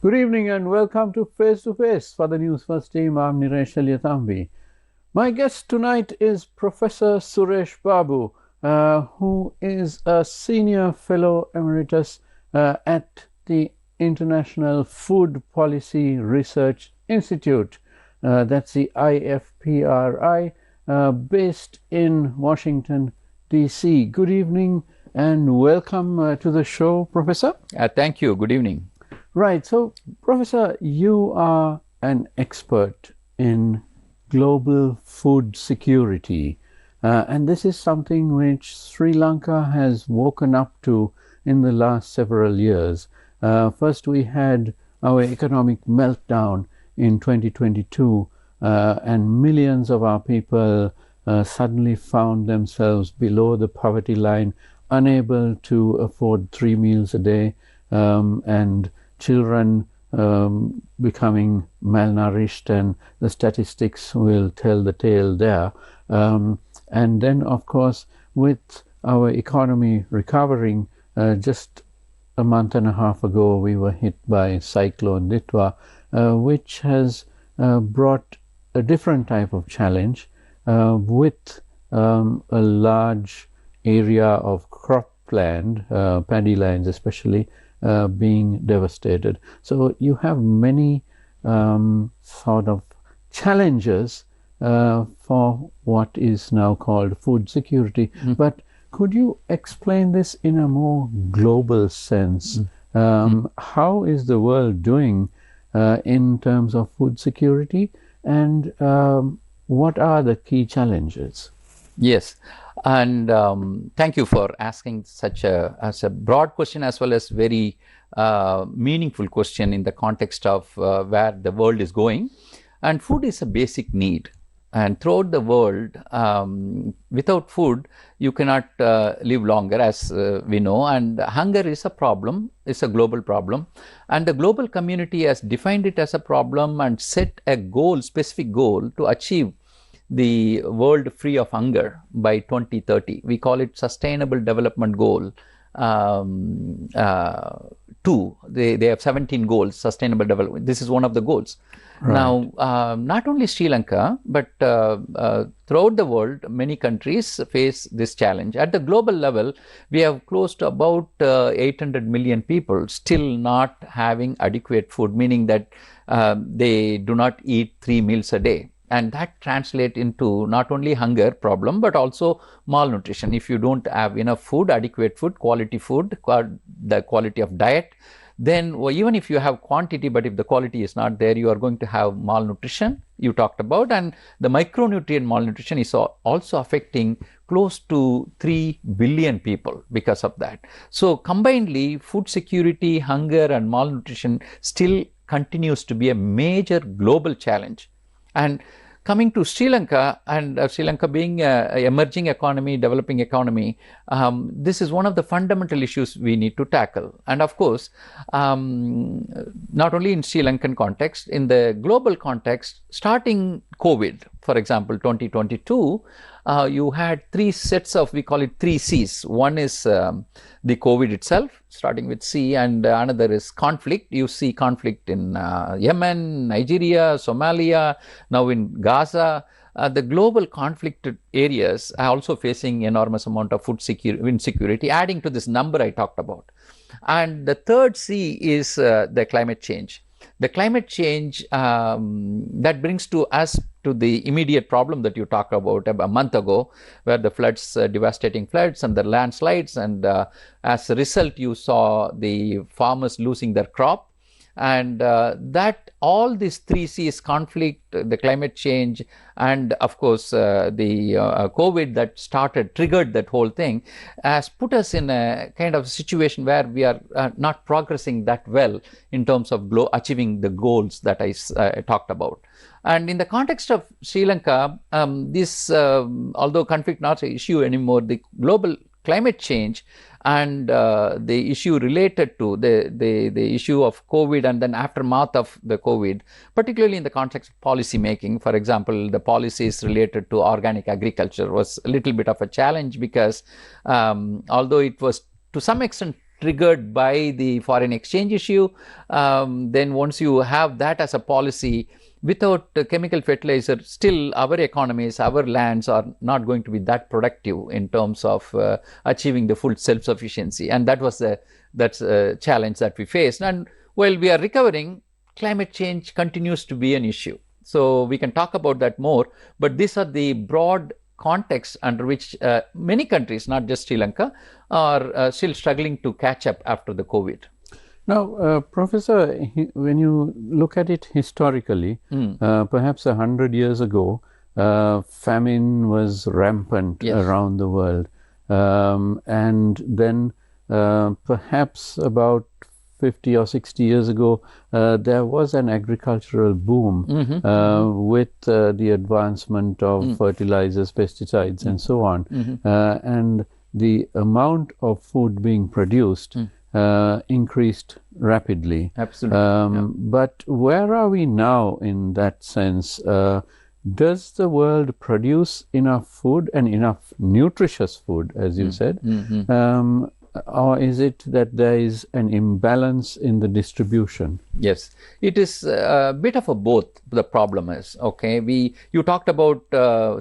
Good evening and welcome to Face to Face for the Newsfirst team. I'm Niresh Aliathambi. My guest tonight is Professor Suresh Babu, who is a Senior Fellow Emeritus at the International Food Policy Research Institute, that's the IFPRI, based in Washington, D.C. Good evening and welcome to the show, Professor. Thank you. Good evening. Right. So, Professor, you are an expert in global food security, and this is something which Sri Lanka has woken up to in the last several years. First, we had our economic meltdown in 2022, and millions of our people suddenly found themselves below the poverty line, unable to afford 3 meals a day, and children becoming malnourished, and the statistics will tell the tale there. And then, of course, with our economy recovering, just a month and a half ago, we were hit by Cyclone Ditwa, which has brought a different type of challenge with a large area of cropland, paddy lands especially, being devastated. So you have many sort of challenges for what is now called food security. But could you explain this in a more global sense? How is the world doing in terms of food security, and what are the key challenges? Yes, and thank you for asking such a broad question as well as very meaningful question in the context of where the world is going. And food is a basic need, and throughout the world, without food you cannot live longer, as we know, and hunger is a problem. It's a global problem, and the global community has defined it as a problem and set a goal, specific goal, to achieve the world free of hunger by 2030. We call it Sustainable Development Goal 2. They have 17 goals, sustainable development. This is one of the goals. Right. Now, not only Sri Lanka, but throughout the world, many countries face this challenge. At the global level, we have close to about 800 million people still not having adequate food, meaning that they do not eat 3 meals a day. And that translates into not only hunger problem, but also malnutrition. If you don't have enough food, adequate food, the quality of diet, then even if you have quantity, but if the quality is not there, you are going to have malnutrition, you talked about, and the micronutrient malnutrition is also affecting close to 3 billion people because of that. So combinedly, food security, hunger and malnutrition still continues to be a major global challenge. And coming to Sri Lanka, and Sri Lanka being an emerging economy, developing economy, this is one of the fundamental issues we need to tackle. And of course, not only in Sri Lankan context, in the global context, starting COVID, for example, 2022, you had 3 sets of, we call it 3 C's. One is the COVID itself, starting with C, and another is conflict. You see conflict in Yemen, Nigeria, Somalia, now in Gaza. The global conflict areas are also facing enormous amount of food insecurity, adding to this number I talked about. And the third C is the climate change. The climate change that brings to us to the immediate problem that you talked about a month ago, where the floods, devastating floods and the landslides, and as a result you saw the farmers losing their crop. And that all these 3 C's, conflict, the climate change, and of course the COVID that triggered that whole thing, has put us in a kind of situation where we are not progressing that well in terms of achieving the goals that I talked about. And in the context of Sri Lanka, this although conflict not an issue anymore, the global climate change and the issue related to the issue of COVID and then aftermath of the COVID, particularly in the context of policy making. For example, the policies related to organic agriculture was a little bit of a challenge because although it was to some extent triggered by the foreign exchange issue. Then once you have that as a policy, without chemical fertilizer, still our economies, our lands are not going to be that productive in terms of achieving the full self-sufficiency. And that's a challenge that we faced. And while we are recovering, climate change continues to be an issue. So we can talk about that more, but these are the broad context under which many countries, not just Sri Lanka, are still struggling to catch up after the COVID. Now, Professor, when you look at it historically, perhaps 100 years ago, famine was rampant around the world. And then perhaps about 50 or 60 years ago, there was an agricultural boom with the advancement of fertilizers, pesticides, and so on. And the amount of food being produced increased rapidly. Absolutely. But where are we now in that sense? Does the world produce enough food and enough nutritious food, as you said? Or is it that there is an imbalance in the distribution? Yes, it is a bit of a both. The problem is, okay, you talked about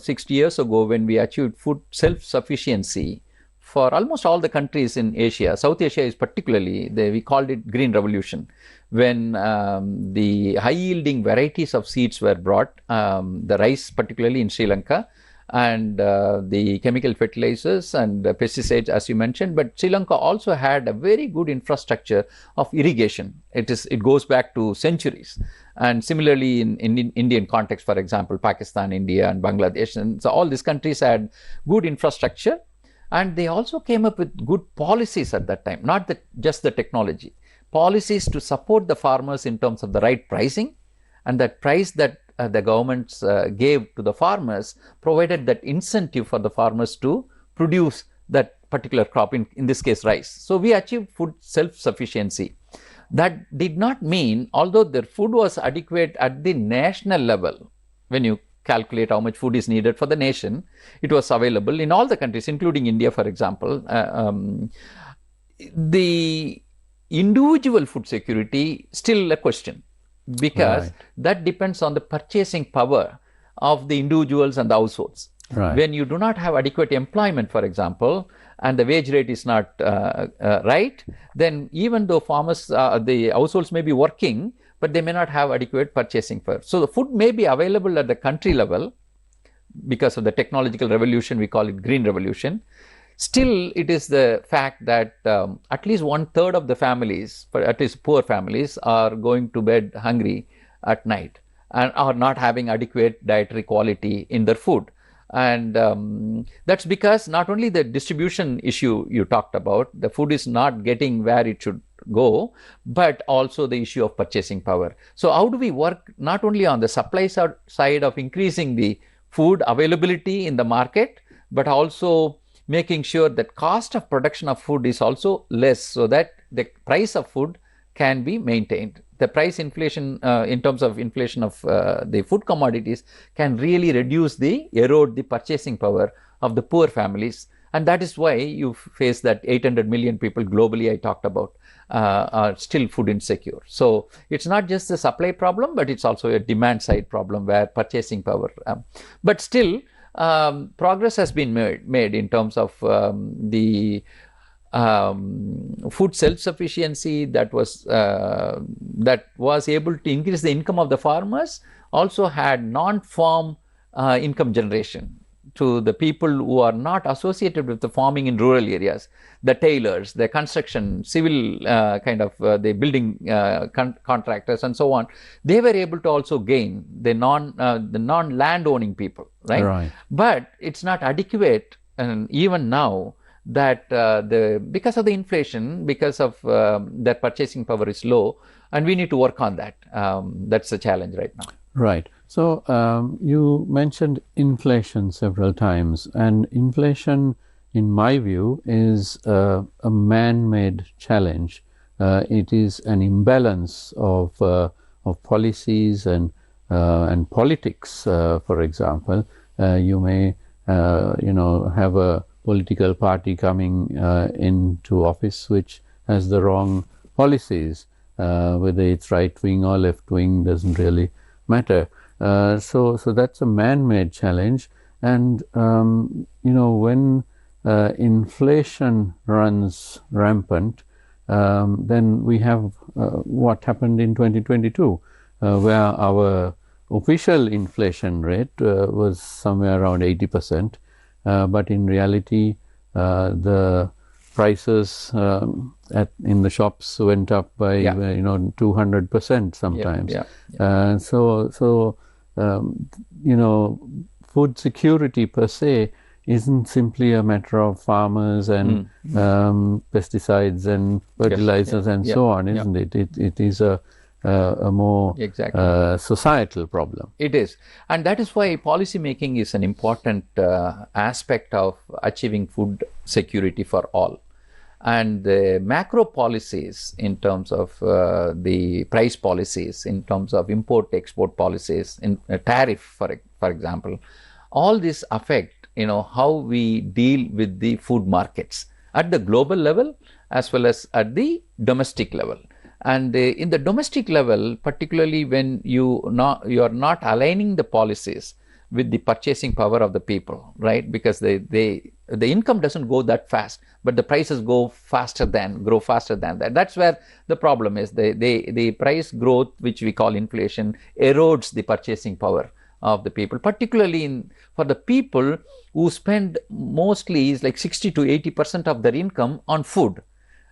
60 years ago when we achieved food self-sufficiency for almost all the countries in Asia. South Asia is particularly, we called it Green Revolution, when the high-yielding varieties of seeds were brought, the rice particularly in Sri Lanka, and the chemical fertilizers and pesticides, as you mentioned. But Sri Lanka also had a very good infrastructure of irrigation. It goes back to centuries. And similarly in Indian context, for example, Pakistan, India, and Bangladesh, and so all these countries had good infrastructure, and they also came up with good policies at that time, not just the technology. Policies to support the farmers in terms of the right pricing, and that price that the governments gave to the farmers provided that incentive for the farmers to produce that particular crop, in this case rice. So we achieved food self-sufficiency. That did not mean, although the food was adequate at the national level, when you calculate how much food is needed for the nation, it was available in all the countries, including India, for example. The individual food security still a question, because that depends on the purchasing power of the individuals and the households. When you do not have adequate employment, for example, and the wage rate is not right, then even though farmers, the households may be working, but they may not have adequate purchasing power. So the food may be available at the country level because of the technological revolution, we call it Green Revolution. Still, it is the fact that at least 1/3 of the families, at least poor families, are going to bed hungry at night and are not having adequate dietary quality in their food. And that's because not only the distribution issue you talked about, the food is not getting where it should go, but also the issue of purchasing power. So how do we work not only on the supply side of increasing the food availability in the market, but also making sure that cost of production of food is also less, so that the price of food can be maintained. The price inflation, in terms of inflation of the food commodities, can really erode the purchasing power of the poor families. And that is why you face that 800 million people globally I talked about are still food insecure. So it's not just a supply problem, but it's also a demand side problem where purchasing power. But still, progress has been made in terms of the food self-sufficiency that was able to increase the income of the farmers, also had non-farm income generation to the people who are not associated with the farming in rural areas, the tailors, the construction, civil the building contractors and so on. They were able to also gain the non-land owning people, right? But it's not adequate, and even now that because of the inflation, because of that purchasing power is low, and we need to work on that. That's the challenge right now. Right. So you mentioned inflation several times, and inflation, in my view, is a man-made challenge. It is an imbalance of policies and politics. For example, you may have a political party coming into office which has the wrong policies. Whether it's right wing or left wing doesn't really matter. So that's a man-made challenge. And when inflation runs rampant, then we have what happened in 2022, where our official inflation rate was somewhere around 80%, but in reality, the prices in the shops went up by 200% sometimes. Food security per se isn't simply a matter of farmers and pesticides and fertilizers and so on, isn't it? It is a more societal problem. It is, and that is why policy making is an important aspect of achieving food security for all. And the macro policies in terms of the price policies, in terms of import-export policies, in tariff, for example, all this affect how we deal with the food markets at the global level as well as at the domestic level. And in the domestic level, particularly when you are not aligning the policies with the purchasing power of the people, right? Because the income doesn't go that fast, but the prices grow faster than that. That's where the problem is. The price growth, which we call inflation, erodes the purchasing power of the people, particularly for the people who spend mostly is like 60 to 80% of their income on food.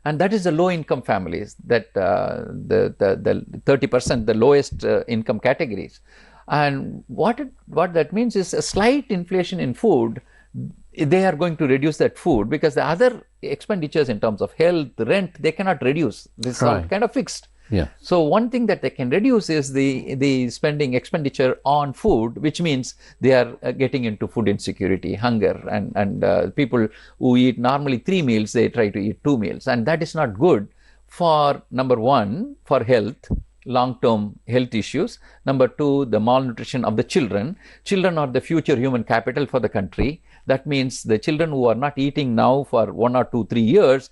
And that is the low income families, that the 30%, the lowest income categories. And what that means is a slight inflation in food, they are going to reduce that food because the other expenditures in terms of health, rent, they cannot reduce. This is all kind of fixed. Yeah. So one thing that they can reduce is the expenditure on food, which means they are getting into food insecurity, hunger, and people who eat normally 3 meals, they try to eat 2 meals, and that is not good for, number one, for health, long-term health issues. Number two, the malnutrition of the children. Children are the future human capital for the country. That means the children who are not eating now for 1 or 2, 3 years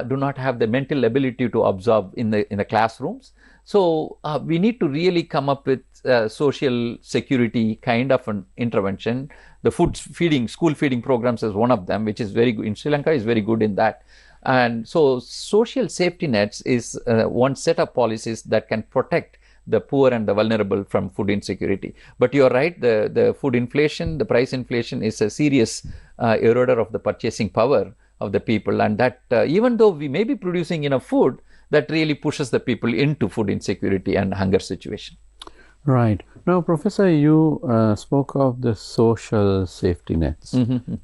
do not have the mental ability to absorb in the classrooms. So we need to really come up with social security kind of an intervention. The school feeding programs is one of them, which is very good. In Sri Lanka is very good in that. And so social safety nets is one set of policies that can protect the poor and the vulnerable from food insecurity. But you're right, the food inflation, the price inflation is a serious eroder of the purchasing power of the people. And that even though we may be producing enough food, that really pushes the people into food insecurity and hunger situation. Right. Now, Professor, you spoke of the social safety nets.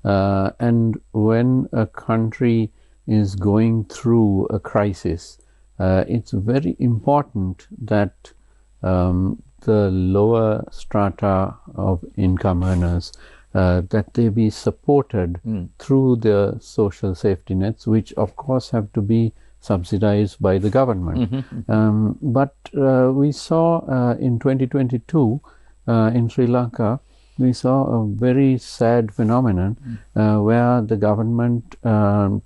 And when a country is going through a crisis, it's very important that the lower strata of income earners, that they be supported through the social safety nets, which of course have to be subsidized by the government. But we saw in 2022 in Sri Lanka, we saw a very sad phenomenon where the government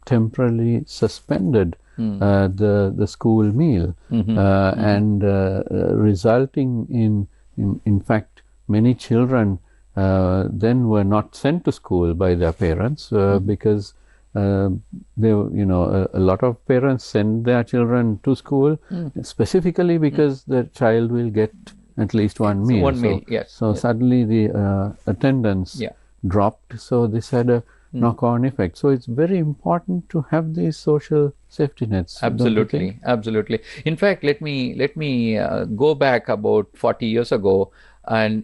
temporarily suspended the school meal, and resulting in fact, many children then were not sent to school by their parents because they, a lot of parents send their children to school specifically because the child will get at least one meal. So suddenly the attendance dropped. So this had a knock-on effect. So it's very important to have these social safety nets. Absolutely, absolutely. In fact, let me go back about 40 years ago, and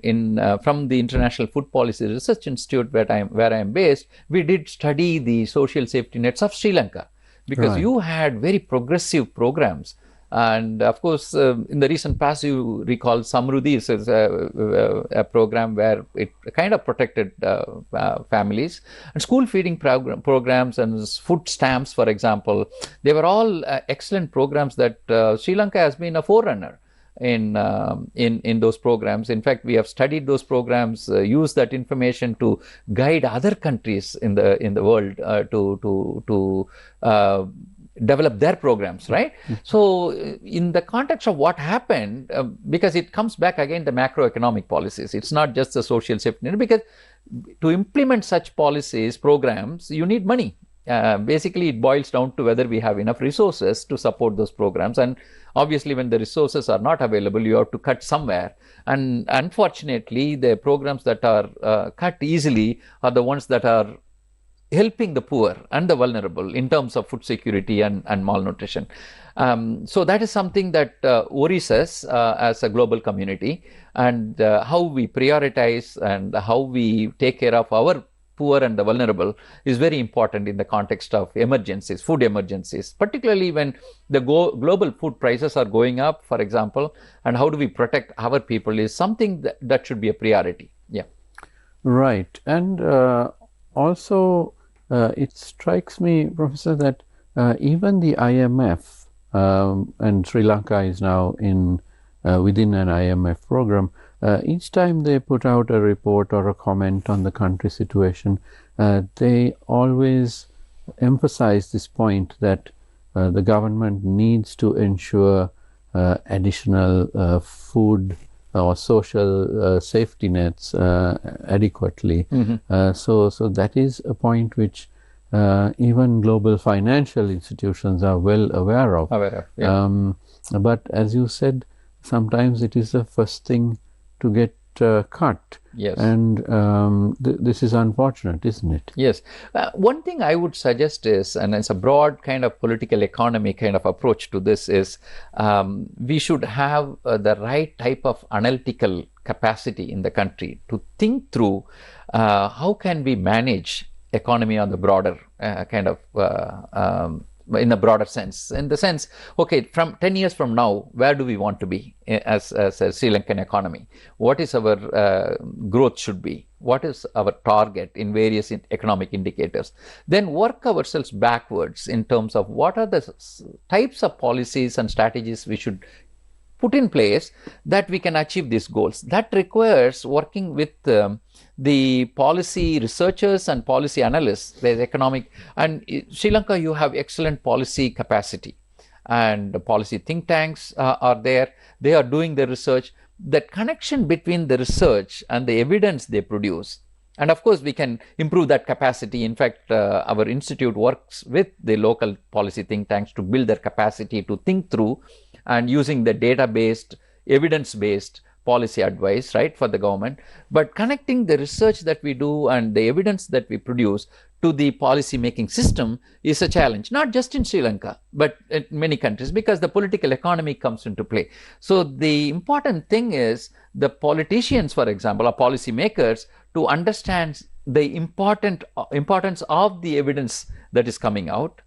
from the International Food Policy Research Institute, where I am based, we did study the social safety nets of Sri Lanka, because you had very progressive programs. And of course, in the recent past, you recall Samruddhi is a program where it kind of protected families. And school feeding programs and food stamps, for example, they were all excellent programs that Sri Lanka has been a forerunner in those programs. In fact, we have studied those programs, used that information to guide other countries in the world to develop their programs, right? So in the context of what happened, because it comes back again the macroeconomic policies, it's not just the social safety net, because to implement such policies, programs, you need money. Basically, it boils down to whether we have enough resources to support those programs. And obviously, when the resources are not available, you have to cut somewhere. And unfortunately, the programs that are cut easily are the ones that are helping the poor and the vulnerable in terms of food security and malnutrition. So that is something that worries us as a global community, and how we prioritize and how we take care of our poor and the vulnerable is very important in the context of emergencies, food emergencies, particularly when the global food prices are going up, for example, and how do we protect our people is something that should be a priority. Yeah. Right. And also, it strikes me, Professor, that even the IMF, and Sri Lanka is now within an IMF program, each time they put out a report or a comment on the country situation, they always emphasize this point that the government needs to ensure additional food or social safety nets adequately. So that is a point which even global financial institutions are well aware of. Yeah. But as you said, sometimes it is the first thing to get cut. Yes. And this is unfortunate, isn't it? Yes. One thing I would suggest is, and it's a broad kind of political economy kind of approach to this, is we should have the right type of analytical capacity in the country to think through how can we manage economy on the broader kind of in a broader sense, in the sense, okay, from 10 years from now, where do we want to be as a Sri Lankan economy? What is our growth should be? What is our target in various economic indicators? Then work ourselves backwards in terms of what are the types of policies and strategies we should put in place that we can achieve these goals. That requires working with the policy researchers and policy analysts. There's economic, and in Sri Lanka you have excellent policy capacity, and the policy think tanks are there. They are doing the research. That connection between the research and the evidence they produce, and of course we can improve that capacity. In fact, our institute works with the local policy think tanks to build their capacity to think through and using the data-based, evidence-based policy advice, right, for the government. But connecting the research that we do and the evidence that we produce to the policy making system is a challenge, not just in Sri Lanka, but in many countries, because the political economy comes into play. So the important thing is the politicians, for example, or policy makers, to understand the importance of the evidence that is coming out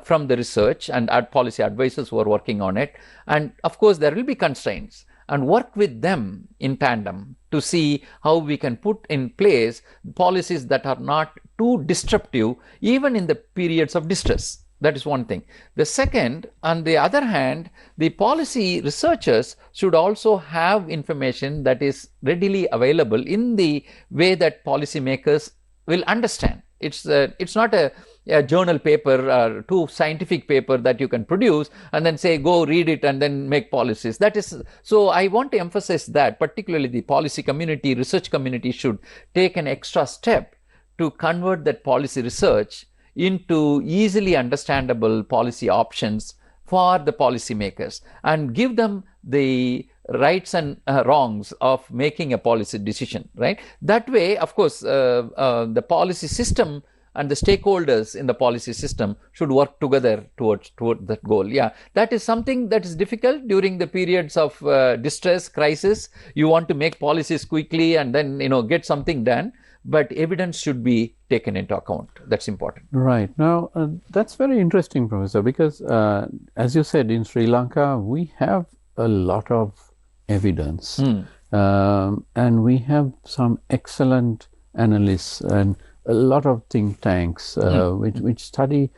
from the research, and our policy advisors who are working on it. And of course, there will be constraints, and work with them in tandem to see how we can put in place policies that are not too disruptive, even in the periods of distress. That is one thing. The second, on the other hand, the policy researchers should also have information that is readily available in the way that policymakers will understand. It's not a journal paper or too scientific paper that you can produce and then say, go read it and then make policies. That is, so I want to emphasize that particularly the policy community, research community should take an extra step to convert that policy research into easily understandable policy options for the policymakers and give them the rights and wrongs of making a policy decision, right? That way, of course, the policy system and the stakeholders in the policy system should work together toward that goal. Yeah, that is something that is difficult during the periods of distress, crisis. You want to make policies quickly and then, get something done, but evidence should be taken into account. That's important. Right. Now, that's very interesting, Professor, because as you said, in Sri Lanka, we have a lot of evidence, and we have some excellent analysts and a lot of think tanks which study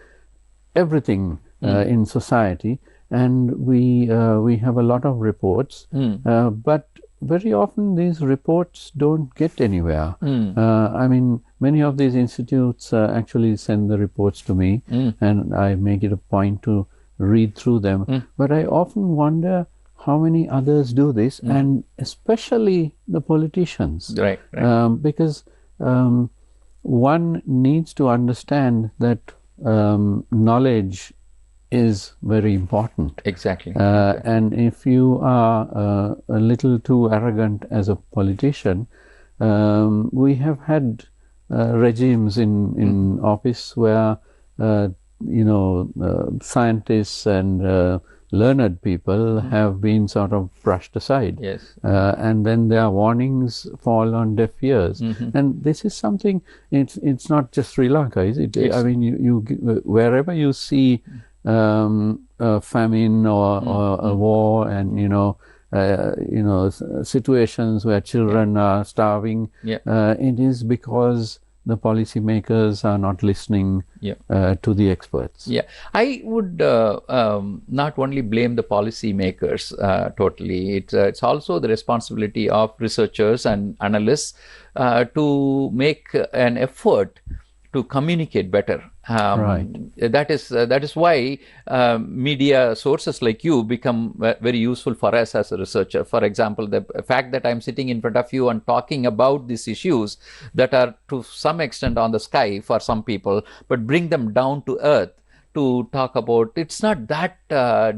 everything in society, and we have a lot of reports. But very often these reports don't get anywhere. I mean, many of these institutes actually send the reports to me, and I make it a point to read through them. But I often wonder how many others do this, and especially the politicians. Right. Because one needs to understand that knowledge is very important. Exactly. And if you are a little too arrogant as a politician, we have had regimes in office where scientists and learned people have been sort of brushed aside. Yes. And then their warnings fall on deaf ears. And this is something, it's not just Sri Lanka, is it? Yes. I mean, you wherever you see a famine or a war, and situations where children are starving, it is because the policymakers are not listening to the experts. Yeah, I would not only blame the policymakers totally. It's also the responsibility of researchers and analysts to make an effort to communicate better. Right. That is why media sources like you become very useful for us as a researcher. For example, the fact that I'm sitting in front of you and talking about these issues that are to some extent on the sky for some people, but bring them down to earth to talk about, it's not that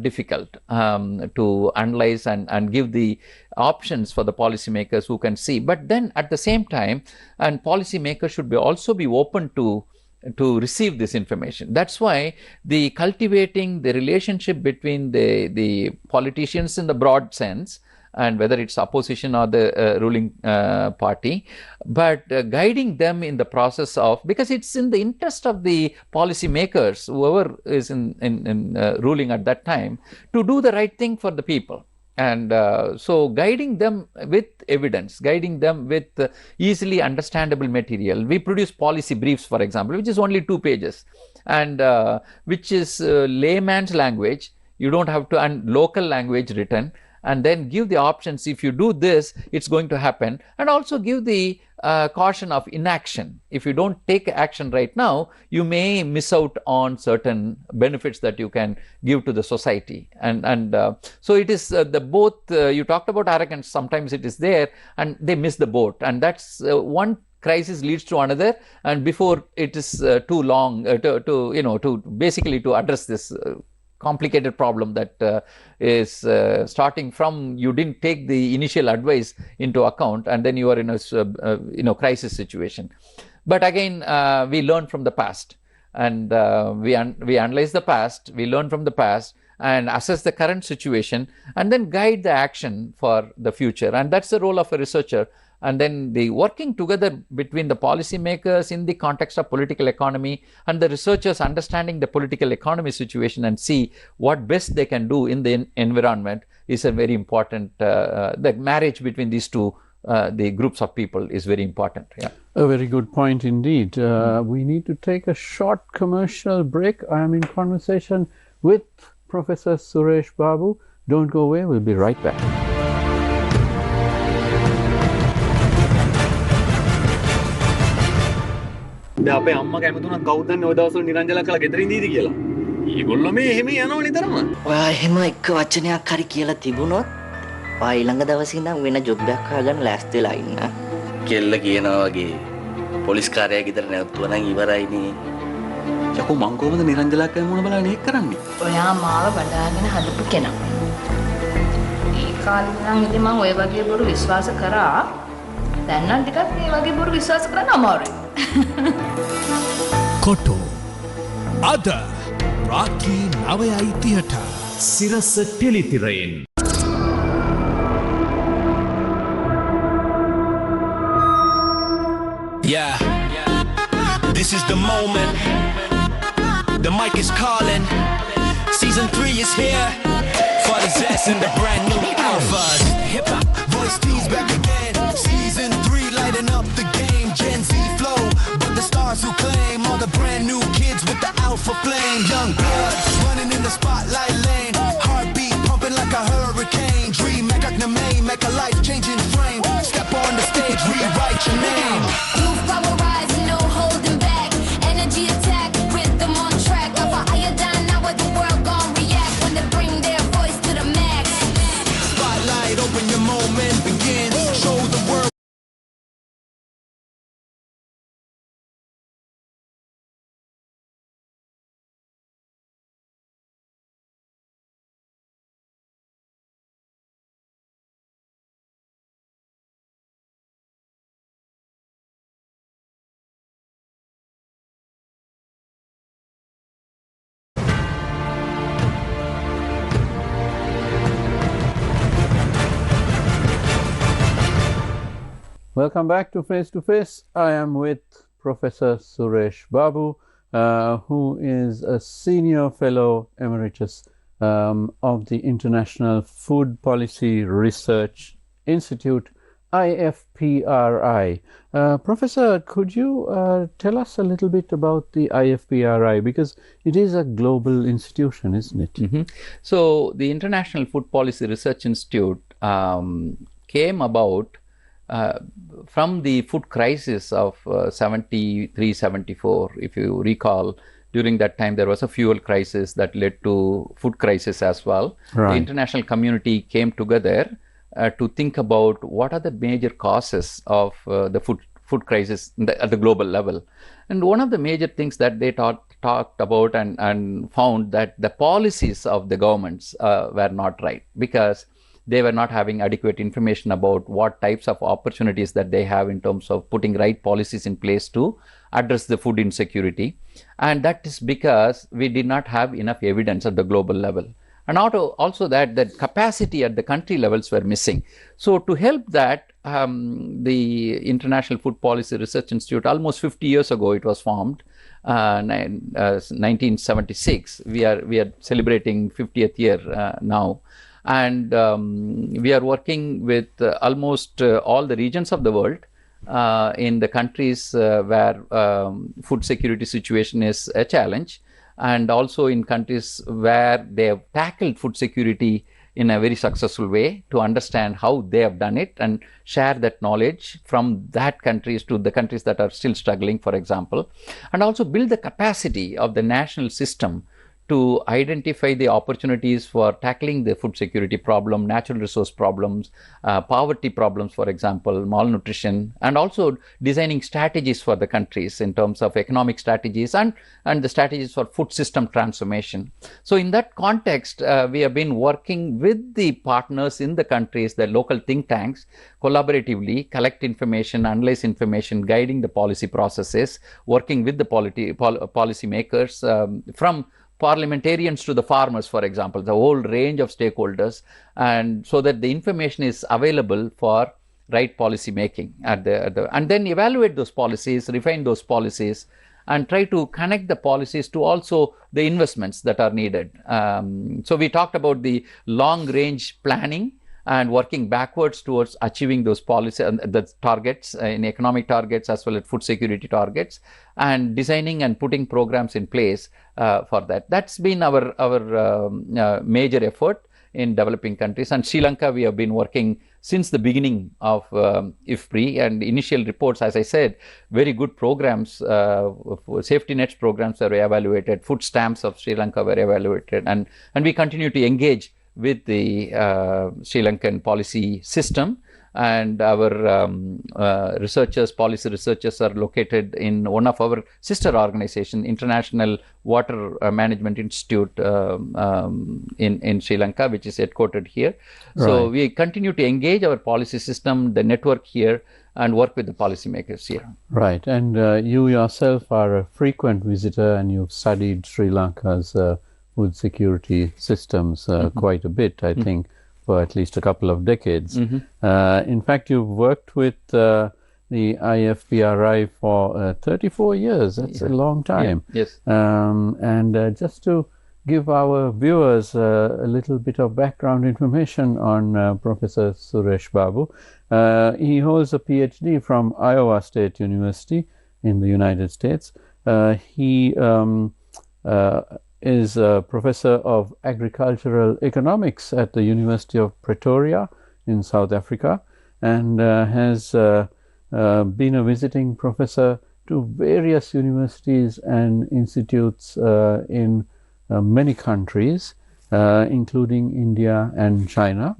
difficult to analyze and give the options for the policymakers who can see. But then at the same time, and policymakers should also be open to receive this information. That's why the cultivating the relationship between the politicians in the broad sense, and whether it's opposition or the ruling party, but guiding them in the process of, because it's in the interest of the policymakers, whoever is in ruling at that time, to do the right thing for the people. And so guiding them with evidence, guiding them with easily understandable material. We produce policy briefs, for example, which is only 2 pages, and which is layman's language. You don't have to, and local language written, and then give the options. If you do this, it's going to happen, and also give the caution of inaction. If you don't take action right now, you may miss out on certain benefits that you can give to the society. And so it is the both. You talked about arrogance. Sometimes it is there, and they miss the boat, and that's one crisis leads to another, and before it is too long to basically to address this complicated problem that is starting from you didn't take the initial advice into account, and then you are in a crisis situation. But again, we learn from the past, and we analyze the past, we learn from the past, and assess the current situation, and then guide the action for the future. And that's the role of a researcher. And then the working together between the policymakers in the context of political economy and the researchers understanding the political economy situation and see what best they can do in the environment is a very important, the marriage between these two, the groups of people is very important. Yeah. A very good point indeed. We need to take a short commercial break. I am in conversation with Professor Suresh Babu. Don't go away, we'll be right back. අපේ අම්මා කැමතුණා කවුද දන්නේ ඔය දවස්වල නිරංජලා කළා ගෙදරින් දීදි කියලා. ඊගොල්ලෝ මේ එහෙම යනවා නිතරම. ඔයා එහෙම එක වචනයක් හරි කියලා තිබුණොත් ඔයා ඊළඟ දවසේ ඉඳන් වෙන ජොබ් එකක් හොයාගන්න ලෑස්ති වෙලා ඉන්න. කෙල්ල කියනවා වගේ පොලිස් කාර්යය ගෙදර නැවතුවා නම් ඉවරයිනේ. යකෝ මං කොහමද නිරංජලා කැමුණ බලන්නේ ඒක කරන්නේ? ඔයා මාව බඩාගෙන හදපු කෙනා. ඒ කාලේ නම් ඉතින් මම ඔය වගේ බොරු විශ්වාස කරා. දැන් නම් ටිකක් මේ වගේ බොරු විශ්වාස කරන්න අමාරුයි. කොටු අද රාත්‍රී 9:30ට සිරස ටෙලිතිරයෙන්. Yeah, this is the moment. The mic is calling. Season 3 is here. For the zest and the brand new alphas. Hip hop voice tees back again. Season 3 lighting up the game. Gen Z flow, but the stars who claim all the brand new kids with the alpha flame. Young blood running in the spotlight lane. Heartbeat pumping like a hurricane. Dream make a life changing Welcome back to Face to Face. I am with Professor Suresh Babu, who is a Senior Fellow Emeritus of the International Food Policy Research Institute, IFPRI. Professor, could you tell us a little bit about the IFPRI, because it is a global institution, isn't it? So the International Food Policy Research Institute came about from the food crisis of 73, 74. If you recall, during that time there was a fuel crisis that led to food crisis as well. Right. The international community came together to think about what are the major causes of the food crisis at the global level. And one of the major things that they talked about and found that the policies of the governments were not right, because they were not having adequate information about what types of opportunities that they have in terms of putting right policies in place to address the food insecurity. And that is because we did not have enough evidence at the global level. And also that the capacity at the country levels were missing. So to help that, the International Food Policy Research Institute, almost 50 years ago it was formed, 1976. We are celebrating 50th year now. And we are working with almost all the regions of the world in the countries where food security situation is a challenge, and also in countries where they have tackled food security in a very successful way, to understand how they have done it and share that knowledge from that countries to the countries that are still struggling, for example, and also build the capacity of the national system to identify the opportunities for tackling the food security problem, natural resource problems, poverty problems, for example, malnutrition, and also designing strategies for the countries in terms of economic strategies and the strategies for food system transformation. So in that context, we have been working with the partners in the countries, the local think tanks, collaboratively collect information, analyze information, guiding the policy processes, working with the policy makers from parliamentarians to the farmers, for example, the whole range of stakeholders, and so that the information is available for right policy making and then evaluate those policies, refine those policies, and try to connect the policies to also the investments that are needed. So we talked about the long range planning and working backwards towards achieving those policy and the targets in economic targets as well as food security targets, and designing and putting programs in place for that. That's been our major effort in developing countries. And Sri Lanka, we have been working since the beginning of IFPRI, and initial reports, as I said, very good programs, safety nets programs were evaluated, food stamps of Sri Lanka were evaluated, and we continue to engage with the Sri Lankan policy system. And our policy researchers are located in one of our sister organization, International Water Management Institute in Sri Lanka, which is headquartered here. Right. So we continue to engage our policy system, the network here, and work with the policymakers here. Right. And you yourself are a frequent visitor, and you've studied Sri Lanka's food security systems quite a bit, I think, for at least a couple of decades. In fact, you've worked with the IFPRI for 34 years. That's a long time. Yes. And just to give our viewers a little bit of background information on Professor Suresh Babu, he holds a PhD from Iowa State University in the United States. He is a professor of agricultural economics at the University of Pretoria in South Africa, and has been a visiting professor to various universities and institutes in many countries, including India and China.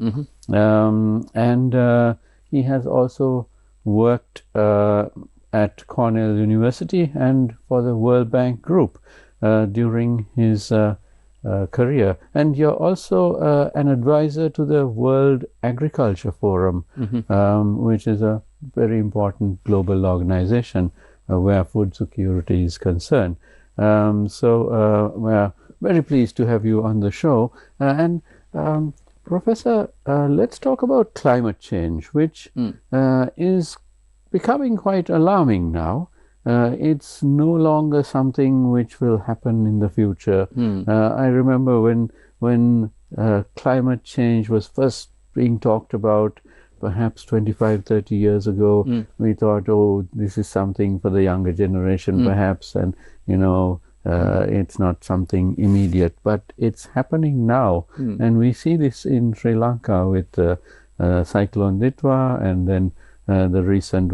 And he has also worked at Cornell University and for the World Bank Group during his career. And you're also an advisor to the World Agriculture Forum, which is a very important global organization where food security is concerned. So we're very pleased to have you on the show. And Professor, let's talk about climate change, which is becoming quite alarming now. It's no longer something which will happen in the future. I remember when climate change was first being talked about, perhaps 25, 30 years ago, we thought, oh, this is something for the younger generation, perhaps, and it's not something immediate, but it's happening now, and we see this in Sri Lanka with Cyclone Ditwa, and then the recent,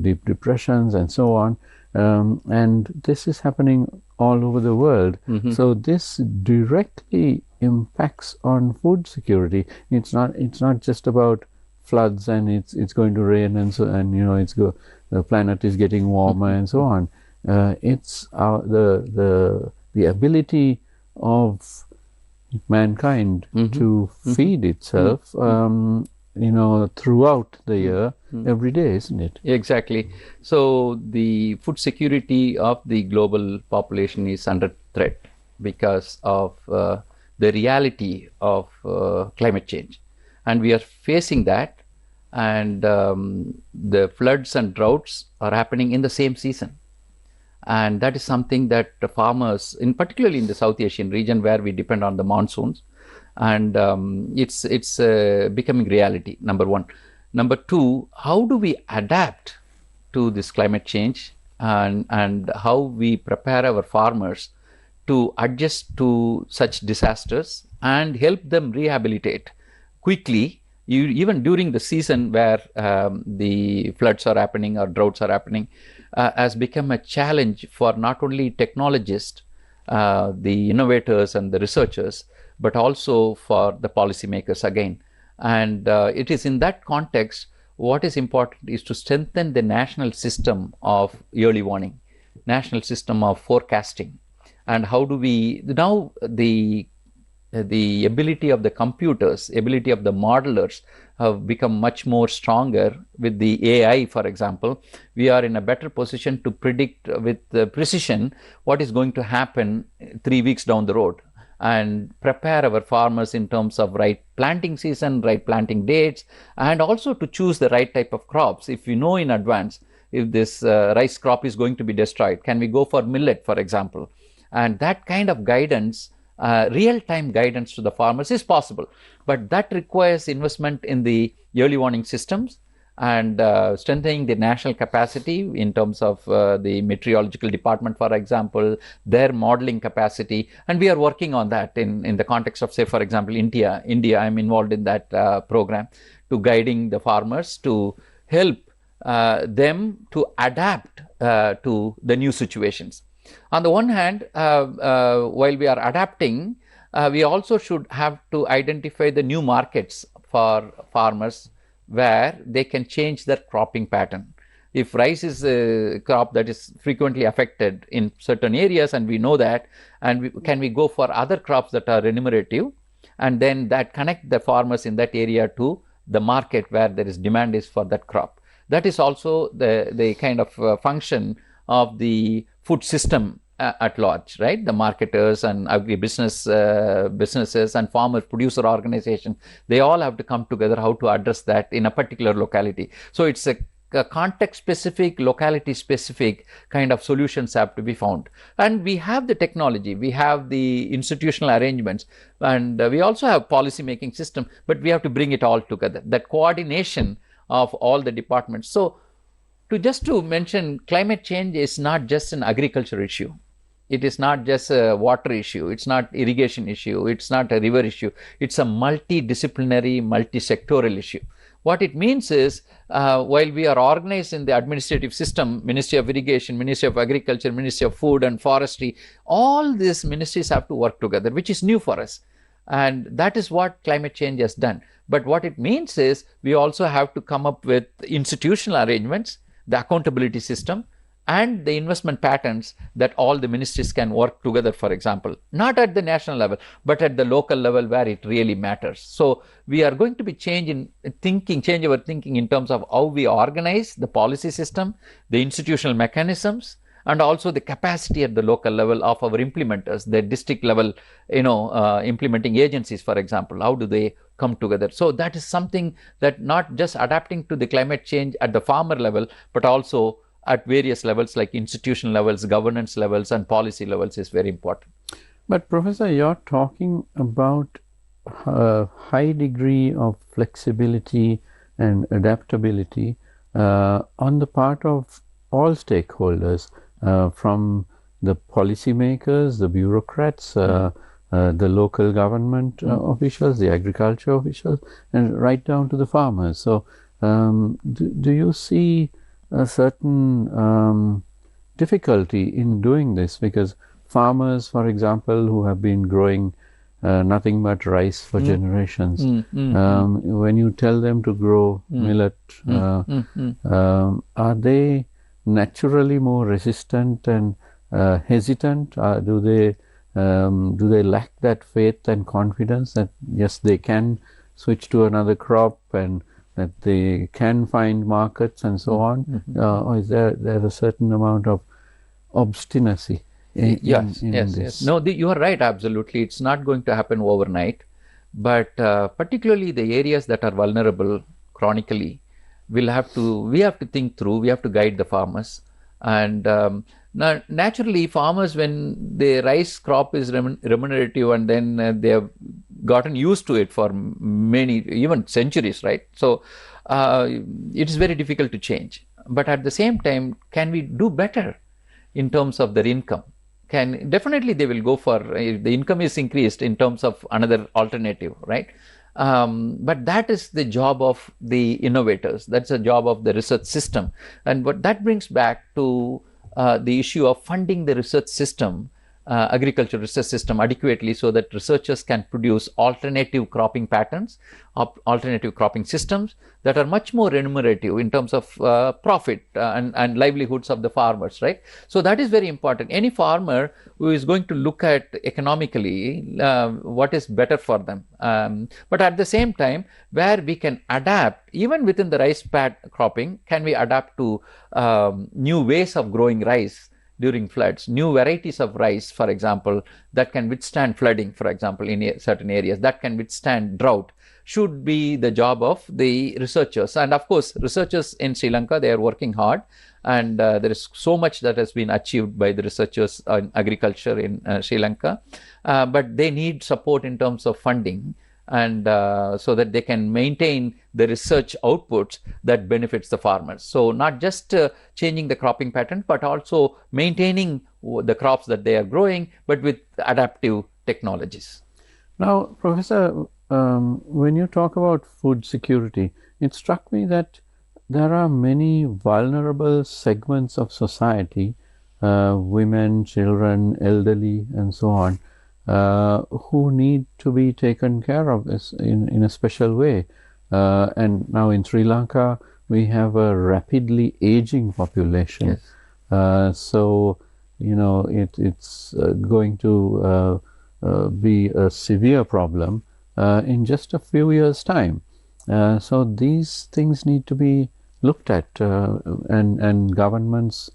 deep depressions and so on, and this is happening all over the world. So this directly impacts on food security. It's not just about floods and it's going to rain and the planet is getting warmer and so on. It's the ability of mankind to feed itself, throughout the year, every day, isn't it? Exactly. So the food security of the global population is under threat because of the reality of climate change, and we are facing that. And the floods and droughts are happening in the same season. And that is something that the farmers, particularly in the South Asian region where we depend on the monsoons, and it's becoming reality, number one. Number two, how do we adapt to this climate change, and how we prepare our farmers to adjust to such disasters and help them rehabilitate quickly, even during the season where the floods are happening or droughts are happening, has become a challenge for not only technologists, the innovators and the researchers, but also for the policymakers again. And it is in that context, what is important is to strengthen the national system of early warning, national system of forecasting. And how do we, now the ability of the computers, ability of the modelers have become much more stronger with the AI, for example. We are in a better position to predict with precision what is going to happen 3 weeks down the road, and prepare our farmers in terms of right planting season, right planting dates, and also to choose the right type of crops. If we know in advance if this rice crop is going to be destroyed, can we go for millet, for example? And that kind of guidance, real-time guidance to the farmers is possible, but that requires investment in the early warning systems and strengthening the national capacity in terms of the meteorological department, for example, their modeling capacity. And we are working on that in the context of, say, for example, India, I'm involved in that program, to guiding the farmers to help them to adapt to the new situations. On the one hand, while we are adapting, we also should have to identify the new markets for farmers where they can change their cropping pattern. If rice is a crop that is frequently affected in certain areas, and we know that, and can we go for other crops that are remunerative, and then that connect the farmers in that area to the market where there is demand is for that crop. That is also the kind of function of the food system at large, right? The marketers and businesses and farmer producer organizations, they all have to come together how to address that in a particular locality. So it's a context specific, locality specific kind of solutions have to be found. And we have the technology, we have the institutional arrangements, and we also have policy making system, but we have to bring it all together, that coordination of all the departments. So just to mention, climate change is not just an agriculture issue. It is not just a water issue. It's not irrigation issue. It's not a river issue. It's a multidisciplinary, multi-sectoral issue. What it means is, while we are organized in the administrative system, Ministry of Irrigation, Ministry of Agriculture, Ministry of Food and Forestry, all these ministries have to work together, which is new for us. And that is what climate change has done. But what it means is, we also have to come up with institutional arrangements, the accountability system, and the investment patterns that all the ministries can work together, for example, not at the national level, but at the local level where it really matters. So we are going to be change our thinking in terms of how we organize the policy system, the institutional mechanisms, and also the capacity at the local level of our implementers, the district level, implementing agencies, for example. How do they come together. So that is something that not just adapting to the climate change at the farmer level, but also at various levels like institutional levels, governance levels, and policy levels is very important. But Professor, you're talking about a high degree of flexibility and adaptability on the part of all stakeholders, from the policymakers, the bureaucrats, the local government officials, the agriculture officials, and right down to the farmers. So do you see a certain difficulty in doing this? Because farmers, for example, who have been growing nothing but rice for generations, when you tell them to grow millet, are they naturally more resistant and hesitant? Do they lack that faith and confidence that yes, they can switch to another crop and that they can find markets and so on? Or is there a certain amount of obstinacy in this? No, you are right, absolutely. It's not going to happen overnight, but particularly the areas that are vulnerable chronically, we have to think through, we have to guide the farmers. And now, naturally, farmers, when the rice crop is remunerative and then they have gotten used to it for many, even centuries, right? So it is very difficult to change. But at the same time, can we do better in terms of their income? Definitely they will go for, if the income is increased in terms of another alternative, right? But that is the job of the innovators. That's the job of the research system. And what that brings back to the issue of funding the research system, agriculture research system adequately, so that researchers can produce alternative cropping patterns, alternative cropping systems that are much more remunerative in terms of profit and livelihoods of the farmers, right? So that is very important. Any farmer who is going to look at economically what is better for them, but at the same time, where we can adapt, even within the rice cropping, can we adapt to new ways of growing rice during floods, new varieties of rice, for example, that can withstand flooding, for example, in certain areas, that can withstand drought, should be the job of the researchers. And of course, researchers in Sri Lanka, they are working hard, and there is so much that has been achieved by the researchers in agriculture in Sri Lanka, but they need support in terms of funding, and so that they can maintain the research outputs that benefits the farmers. So not just changing the cropping pattern, but also maintaining the crops that they are growing, but with adaptive technologies. Now, Professor, when you talk about food security, it struck me that there are many vulnerable segments of society, women, children, elderly, and so on, who need to be taken care of this in a special way. And now in Sri Lanka, we have a rapidly aging population. Yes. So, you know, it's going to be a severe problem in just a few years' time. So these things need to be looked at, and governments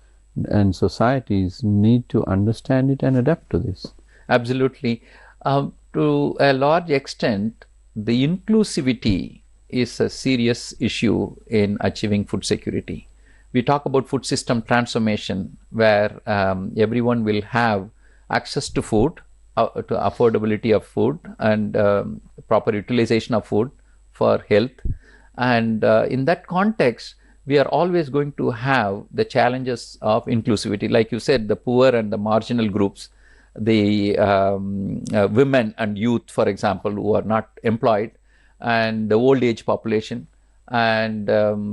and societies need to understand it and adapt to this. Absolutely. To a large extent, the inclusivity is a serious issue in achieving food security. We talk about food system transformation, where everyone will have access to food, to affordability of food, and proper utilization of food for health. And in that context, we are always going to have the challenges of inclusivity. Like you said, the poor and the marginal groups, the women and youth, for example, who are not employed, and the old age population, and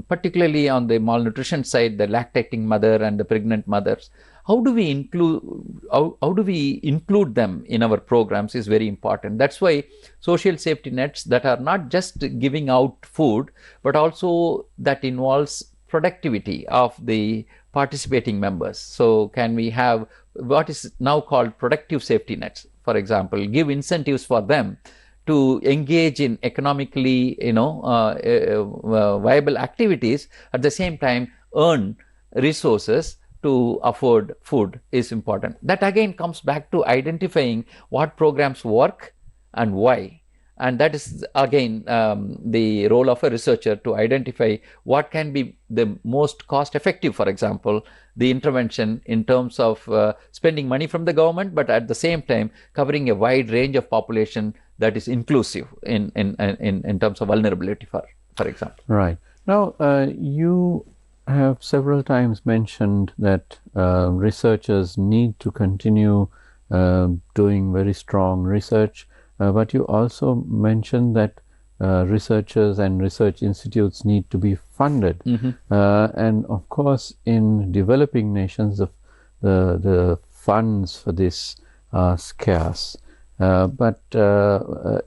particularly on the malnutrition side, the lactating mother and the pregnant mothers. How do we include them in our programs is very important. That's why social safety nets that are not just giving out food, but also that involves productivity of the participating members. So can we have what is now called productive safety nets, for example, give incentives for them to engage in economically, viable activities, at the same time earn resources to afford food is important. That again comes back to identifying what programs work and why, And that is again the role of a researcher to identify what can be the most cost effective, for example, the intervention in terms of spending money from the government, but at the same time covering a wide range of population that is inclusive in terms of vulnerability, for example. Right. Now, you have several times mentioned that researchers need to continue doing very strong research, but you also mentioned that researchers and research institutes need to be funded. And of course, in developing nations, the funds for this are scarce. But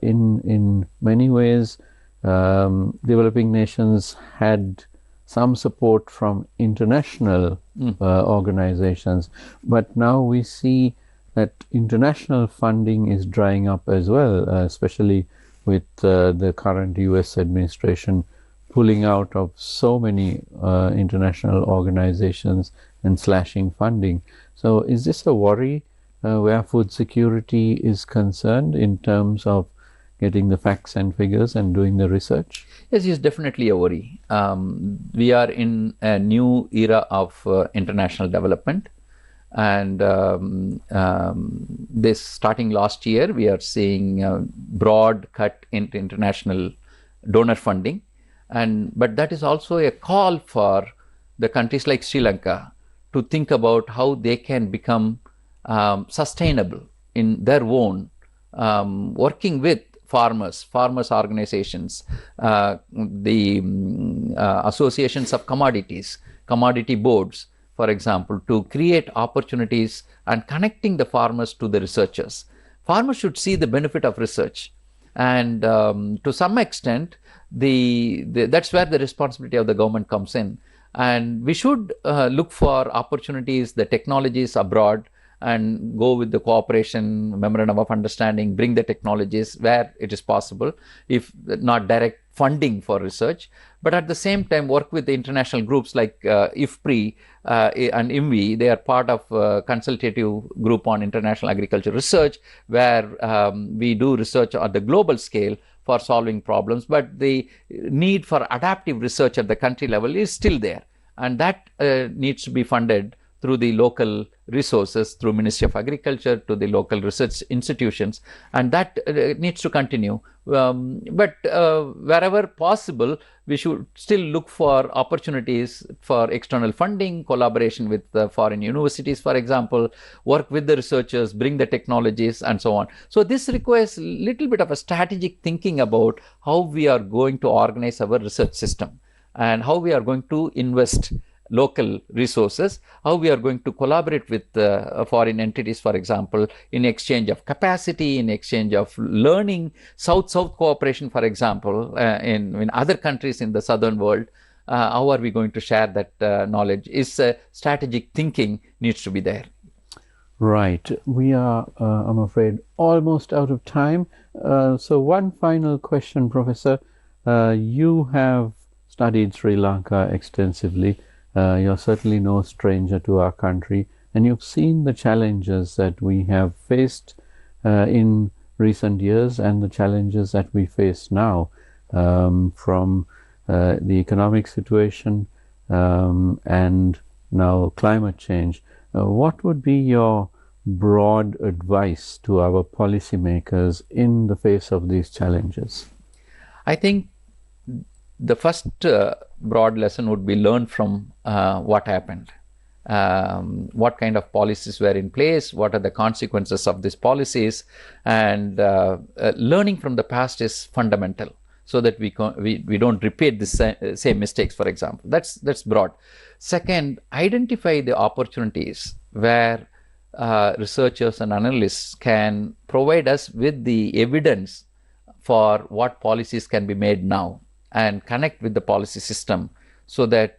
in many ways, developing nations had some support from international organizations, but now we see that international funding is drying up as well, especially with the current US administration pulling out of so many international organizations and slashing funding. So is this a worry where food security is concerned in terms of getting the facts and figures and doing the research? Yes, it's definitely a worry. We are in a new era of international development, and this starting last year, we are seeing a broad cut into international donor funding, but that is also a call for the countries like Sri Lanka to think about how they can become sustainable in their own, working with farmers organizations, the associations of commodity boards, for example, to create opportunities and connecting the farmers to the researchers. Farmers should see the benefit of research, and to some extent, that's where the responsibility of the government comes in. And we should look for opportunities, the technologies abroad, and go with the cooperation memorandum of understanding, bring the technologies where it is possible, if not direct funding for research, but at the same time work with the international groups like IFPRI and IMVI. They are part of a consultative group on international agriculture research, where we do research at the global scale for solving problems, but the need for adaptive research at the country level is still there, and that needs to be funded through the local resources, through Ministry of Agriculture, to the local research institutions, and that needs to continue. But wherever possible, we should still look for opportunities for external funding, collaboration with foreign universities, for example, work with the researchers, bring the technologies, and so on. So this requires a little bit of a strategic thinking about how we are going to organize our research system and how we are going to invest local resources, how we are going to collaborate with foreign entities, for example, in exchange of capacity, in exchange of learning, South-South cooperation, for example, in other countries in the southern world. How are we going to share that knowledge? Strategic thinking needs to be there. Right. We are, I'm afraid, almost out of time. So one final question, Professor. You have studied Sri Lanka extensively. You're certainly no stranger to our country, and you've seen the challenges that we have faced in recent years and the challenges that we face now, from the economic situation and now climate change. What would be your broad advice to our policymakers in the face of these challenges? I think the first broad lesson would be learn from what happened. What kind of policies were in place, what are the consequences of these policies, and learning from the past is fundamental, so that we don't repeat the same mistakes, for example. That's broad. Second, identify the opportunities where researchers and analysts can provide us with the evidence for what policies can be made now, and connect with the policy system, so that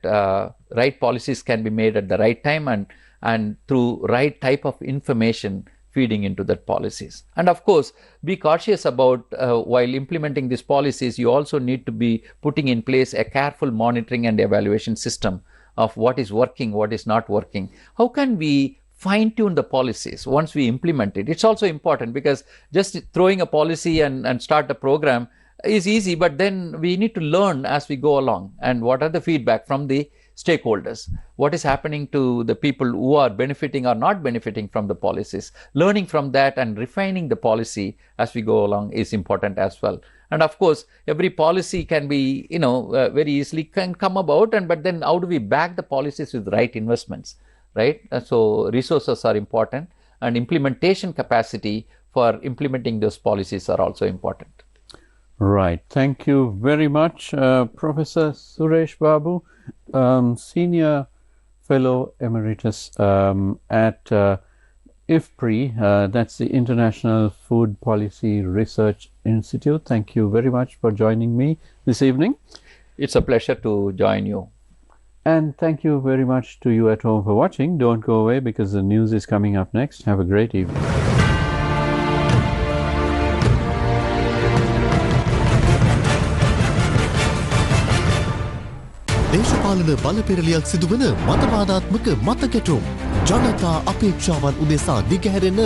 right policies can be made at the right time and through right type of information feeding into that policies. And of course, be cautious about while implementing these policies, you also need to be putting in place a careful monitoring and evaluation system of what is working, what is not working. How can we fine-tune the policies once we implement it. It's also important because just throwing a policy and start a program is easy, but then we need to learn as we go along. And what are the feedback from the stakeholders? What is happening to the people who are benefiting or not benefiting from the policies? Learning from that and refining the policy as we go along is important as well. And of course, every policy can be, very easily can come about. But then how do we back the policies with right investments, right? So resources are important, and implementation capacity for implementing those policies are also important. Right. Thank you very much, Professor Suresh Babu, Senior Fellow Emeritus at IFPRI, that's the International Food Policy Research Institute. Thank you very much for joining me this evening. It's a pleasure to join you. And thank you very much to you at home for watching. Don't go away because the news is coming up next. Have a great evening. දේශපාලන බලපෙරලියක් සිදුවන මතවාදාත්මක මතකැටුම් ජනතා අපේක්ෂාවන් උදෙසා දිගහැරෙන